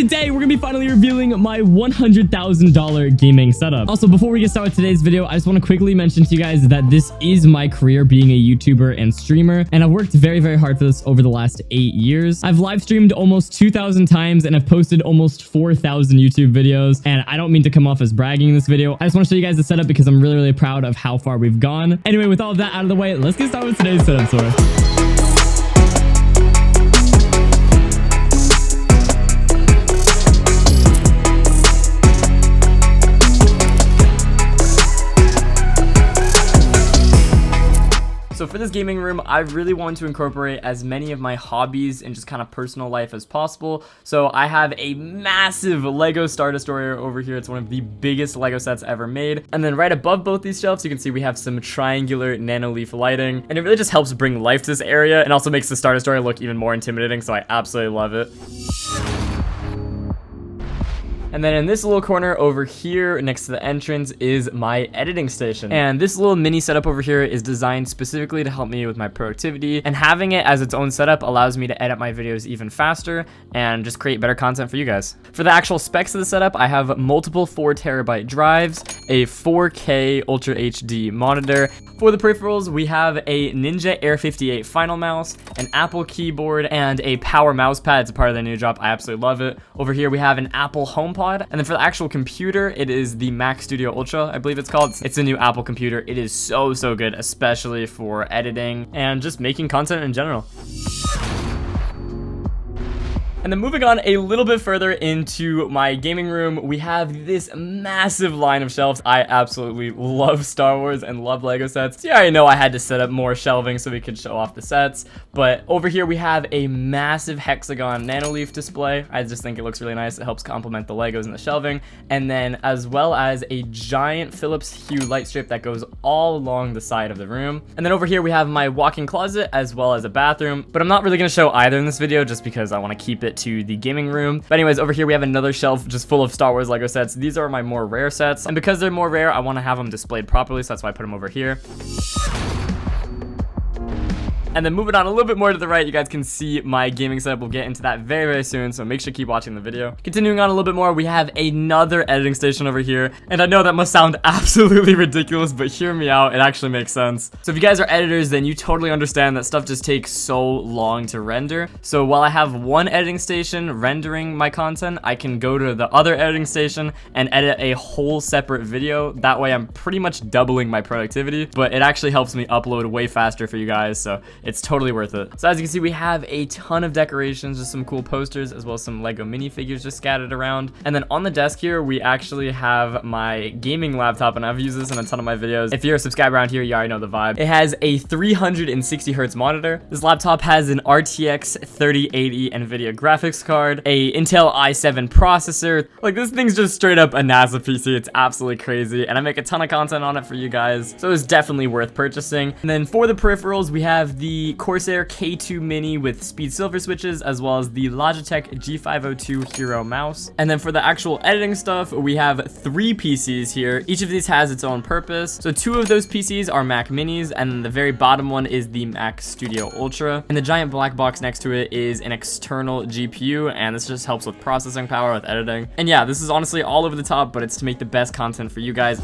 today we're gonna be finally revealing my $100,000 gaming setup. Also, before we get started with today's video, I just want to quickly mention to you guys that this is my career being a YouTuber and streamer, and I've worked very, very hard for this over the last 8 years. I've live streamed almost 2,000 times and I've posted almost 4,000 YouTube videos, and I don't mean to come off as bragging in this video. I just want to show you guys the setup because I'm really, really proud of how far we've gone. Anyway, with all of that out of the way, let's get started with today's setup tour. So for this gaming room, I really want to incorporate as many of my hobbies and just kind of personal life as possible. So I have a massive Lego Star Destroyer over here. It's one of the biggest Lego sets ever made. And then right above both these shelves, you can see we have some triangular nanoleaf lighting. And it really just helps bring life to this area and also makes the Star Destroyer look even more intimidating. So I absolutely love it. And then in this little corner over here next to the entrance is my editing station. And this little mini setup over here is designed specifically to help me with my productivity. And having it as its own setup allows me to edit my videos even faster and just create better content for you guys. For the actual specs of the setup, I have multiple 4TB drives, a 4K Ultra HD monitor. For the peripherals, we have a Ninja Air 58 Final Mouse, an Apple keyboard, and a power mouse pad. It's a part of the new drop. I absolutely love it. Over here, we have an Apple HomePod. And then for the actual computer, it is the Mac Studio Ultra, I believe it's called. It's a new Apple computer. It is so good, especially for editing and just making content in general. And then moving on a little bit further into my gaming room, we have this massive line of shelves. I absolutely love Star Wars and love Lego sets. So yeah, I know I had to set up more shelving so we could show off the sets. But over here we have a massive hexagon nanoleaf display. I just think it looks really nice. It helps complement the Legos and the shelving. And then as well as a giant Philips Hue light strip that goes all along the side of the room. And then over here we have my walk-in closet as well as a bathroom. But I'm not really going to show either in this video just because I want to keep it to the gaming room. But anyways, over here we have another shelf just full of Star Wars Lego sets. These are my more rare sets, and because they're more rare, I want to have them displayed properly, so that's why I put them over here. And then moving on a little bit more to the right, you guys can see my gaming setup. We'll get into that very soon, so make sure to keep watching the video. Continuing on a little bit more, we have another editing station over here. And I know that must sound absolutely ridiculous, but hear me out, it actually makes sense. So if you guys are editors, then you totally understand that stuff just takes so long to render. So while I have one editing station rendering my content, I can go to the other editing station and edit a whole separate video. That way I'm pretty much doubling my productivity, but it actually helps me upload way faster for you guys, so it's totally worth it. So as you can see, we have a ton of decorations, just some cool posters, as well as some Lego minifigures just scattered around. And then on the desk here, we actually have my gaming laptop, and I've used this in a ton of my videos. If you're a subscriber around here, you already know the vibe. It has a 360 hertz monitor. This laptop has an RTX 3080 NVIDIA graphics card, a Intel i7 processor. Like, this thing's just straight up a NASA PC. It's absolutely crazy, and I make a ton of content on it for you guys, so it's definitely worth purchasing. And then for the peripherals, we have the Corsair K2 Mini with speed silver switches, as well as the Logitech G502 Hero mouse. And then for the actual editing stuff, we have 3 PCs here. Each of these has its own purpose. So 2 of those PCs are Mac Minis, and then the very bottom one is the Mac Studio Ultra. And the giant black box next to it is an external GPU, and this just helps with processing power, with editing. And yeah, this is honestly all over the top, but it's to make the best content for you guys.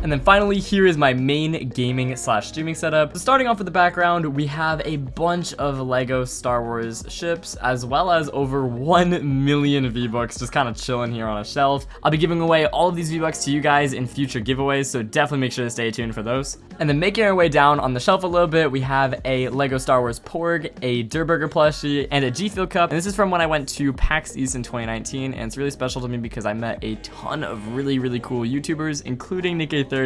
And then finally, here is my main gaming / streaming setup. So starting off with the background, we have a bunch of Lego Star Wars ships, as well as over 1 million V-Bucks just kind of chilling here on a shelf. I'll be giving away all of these V-Bucks to you guys in future giveaways, so definitely make sure to stay tuned for those. And then making our way down on the shelf a little bit, we have a Lego Star Wars Porg, a Durr Burger plushie, and a G Fuel cup. And this is from when I went to PAX East in 2019, and it's really special to me because I met a ton of really cool YouTubers, including Nick30,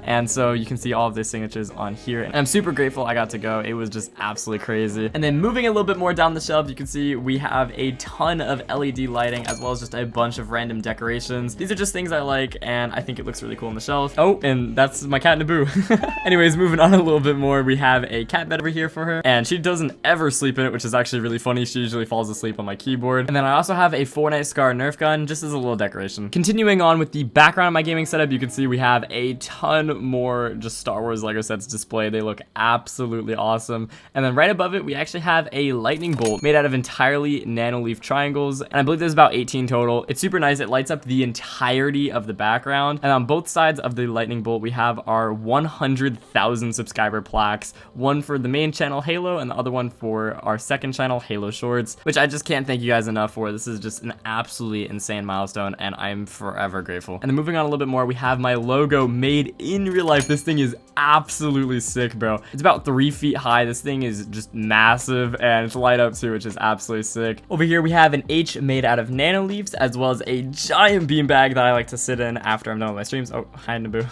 and so you can see all of their signatures on here. And I'm super grateful I got to go. It was just absolutely crazy. And then moving a little bit more down the shelf, you can see we have a ton of LED lighting, as well as just a bunch of random decorations. These are just things I like, and I think it looks really cool on the shelf. Oh, and that's my cat Naboo. Anyways, moving on a little bit more, we have a cat bed over here for her, and she doesn't ever sleep in it, which is actually really funny. She usually falls asleep on my keyboard. And then I also have a Fortnite Scar Nerf gun, just as a little decoration. Continuing on with the background of my gaming setup, you can see we have a ton more just Star Wars Lego sets displayed. They look absolutely awesome. And then right above it, we actually have a lightning bolt made out of entirely nanoleaf triangles, and I believe there's about 18 total. It's super nice. It lights up the entirety of the background, and on both sides of the lightning bolt, we have our 100,000 subscriber plaques, one for the main channel Halo and the other one for our second channel Halo Shorts, which I just can't thank you guys enough for. This is just an absolutely insane milestone, and I'm forever grateful. And then moving on a little bit more, we have my logo made in real life. This thing is absolutely sick, bro. It's about 3 feet high. This thing is just massive, and it's light up too, which is absolutely sick. Over here we have an H made out of nano leaves, as well as a giant beanbag that I like to sit in after I'm done with my streams. Oh, hi Naboo.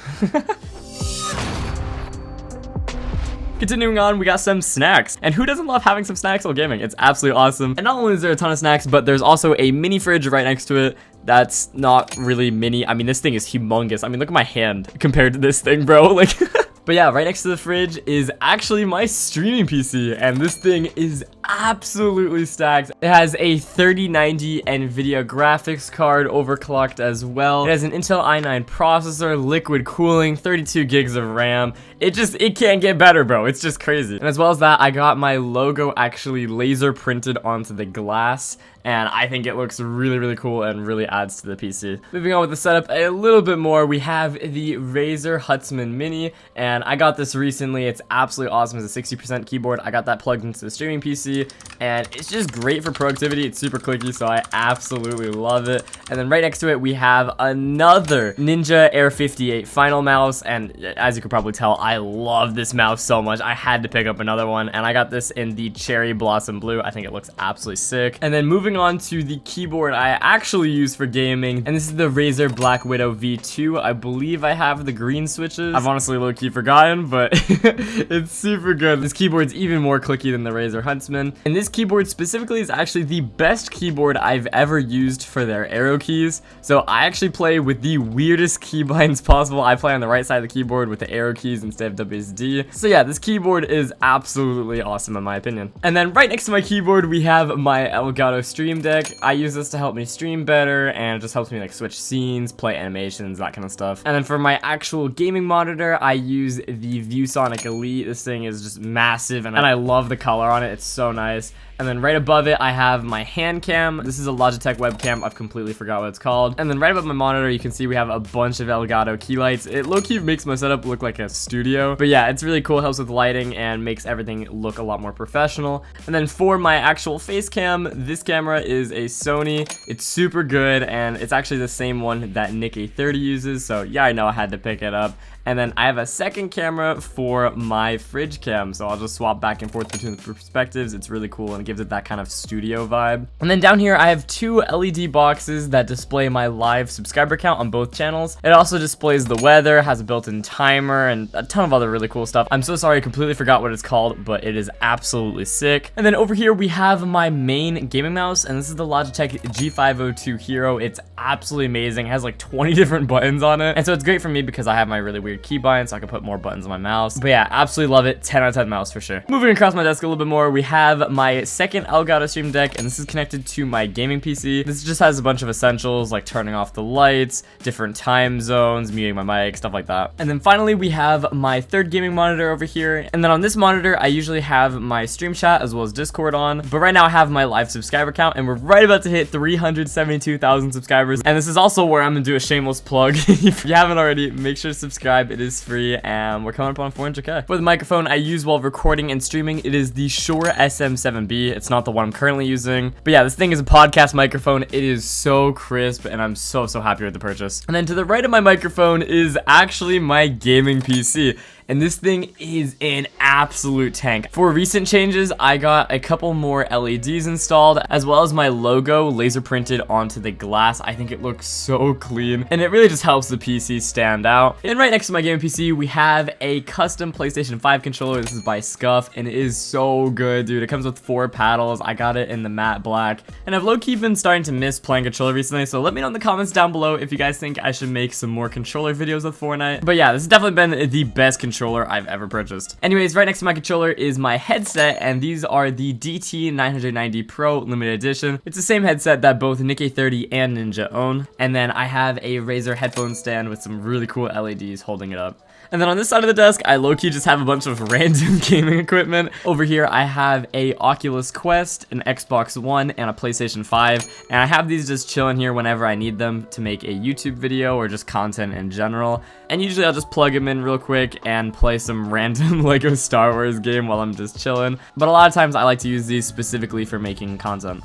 Continuing on, we got some snacks. And who doesn't love having some snacks while gaming? It's absolutely awesome. And not only is there a ton of snacks, but there's also a mini fridge right next to it. That's not really mini. I mean, this thing is humongous. I mean, look at my hand compared to this thing, bro. Like, but yeah, right next to the fridge is actually my streaming PC, and this thing is absolutely stacked. It has a 3090 NVIDIA graphics card overclocked as well. It has an Intel i9 processor, liquid cooling, 32 gigs of RAM. It can't get better, bro. It's just crazy. And as well as that, I got my logo actually laser printed onto the glass, and I think it looks really, really cool and really adds to the PC. Moving on with the setup a little bit more, we have the Razer Huntsman Mini, and I got this recently. It's absolutely awesome. It's a 60% keyboard. I got that plugged into the streaming PC, and it's just great for productivity. It's super clicky, so I absolutely love it. And then right next to it, we have another Ninja Air 58 Final mouse, and as you can probably tell, I love this mouse so much. I had to pick up another one, and I got this in the Cherry Blossom Blue. I think it looks absolutely sick. And then moving on to the keyboard I actually use for gaming, and this is the Razer Black Widow V2. I believe I have the green switches. I've honestly low-key forgotten, but it's super good. This keyboard's even more clicky than the Razer Huntsman, and this keyboard specifically is actually the best keyboard I've ever used for their arrow keys. So I actually play with the weirdest keybinds possible. I play on the right side of the keyboard with the arrow keys instead of WSD. So yeah, this keyboard is absolutely awesome in my opinion. And then right next to my keyboard, we have my Elgato Stream Deck. I use this to help me stream better, and it just helps me like switch scenes, play animations, that kind of stuff. And then for my actual gaming monitor, I use the ViewSonic Elite. This thing is just massive, and I love the color on it. It's so nice. And then right above it, I have my hand cam. This is a Logitech webcam. I've completely forgot what it's called. And then right above my monitor, you can see we have a bunch of Elgato key lights. It low-key makes my setup look like a studio. But yeah, it's really cool. It helps with lighting and makes everything look a lot more professional. And then for my actual face cam, this camera is a Sony. It's super good, and it's actually the same one that Nick A30 uses. So yeah, I know I had to pick it up. And then I have a second camera for my fridge cam, so I'll just swap back and forth between the perspectives. It's really cool and it gives it that kind of studio vibe. And then down here I have 2 LED boxes that display my live subscriber count on both channels. It also displays the weather, has a built-in timer, and a ton of other really cool stuff. I'm so sorry, I completely forgot what it's called, but it is absolutely sick. And then over here we have my main gaming mouse, and this is the Logitech G502 Hero. It's absolutely amazing. It has like 20 different buttons on it, and so it's great for me because I have my really weird keybind, so I can put more buttons on my mouse. But yeah, absolutely love it. 10 out of 10 mouse for sure. Moving across my desk a little bit more, we have my second Elgato Stream Deck, and this is connected to my gaming PC. This just has a bunch of essentials like turning off the lights, different time zones, muting my mic, stuff like that. And then finally, we have my third gaming monitor over here. And then on this monitor, I usually have my stream chat as well as Discord on. But right now I have my live subscriber count, and we're right about to hit 372,000 subscribers. And this is also where I'm gonna do a shameless plug. If you haven't already, make sure to subscribe. It is free, and we're coming up on 400K. For the microphone I use while recording and streaming, it is the Shure SM7B. It's not the one I'm currently using. But yeah, this thing is a podcast microphone. It is so crisp, and I'm so happy with the purchase. And then to the right of my microphone is actually my gaming PC. And this thing is an absolute tank. For recent changes, I got a couple more LEDs installed, as well as my logo laser printed onto the glass. I think it looks so clean, and it really just helps the PC stand out. And right next to my gaming PC, we have a custom PlayStation 5 controller. This is by Scuff, and it is so good, dude. It comes with 4 paddles. I got it in the matte black, and I've low-key been starting to miss playing controller recently, so let me know in the comments down below if you guys think I should make some more controller videos with Fortnite. But yeah, this has definitely been the best controller controller I've ever purchased. Anyways, right next to my controller is my headset, and these are the DT990 Pro limited edition. It's the same headset that both Nikkei30 and Ninja own. And then I have a Razer headphone stand with some really cool LEDs holding it up. And then on this side of the desk, I low-key just have a bunch of random gaming equipment. Over here, I have a Oculus Quest, an Xbox One, and a PlayStation 5. And I have these just chilling here whenever I need them to make a YouTube video or just content in general. And usually I'll just plug them in real quick and play some random Lego Star Wars game while I'm just chilling. But a lot of times I like to use these specifically for making content.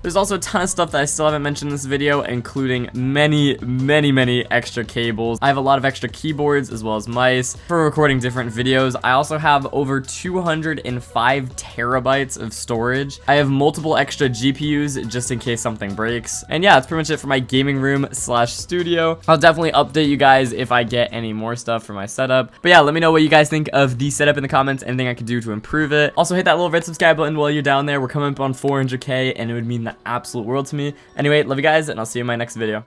There's also a ton of stuff that I still haven't mentioned in this video, including many extra cables. I have a lot of extra keyboards as well as mice for recording different videos. I also have over 205 terabytes of storage. I have multiple extra GPUs just in case something breaks. And yeah, that's pretty much it for my gaming room slash studio. I'll definitely update you guys if I get any more stuff for my setup. But yeah, let me know what you guys think of the setup in the comments, anything I could do to improve it. Also hit that little red subscribe button while you're down there. We're coming up on 400K and it would mean the absolute world to me. Anyway, love you guys, and I'll see you in my next video.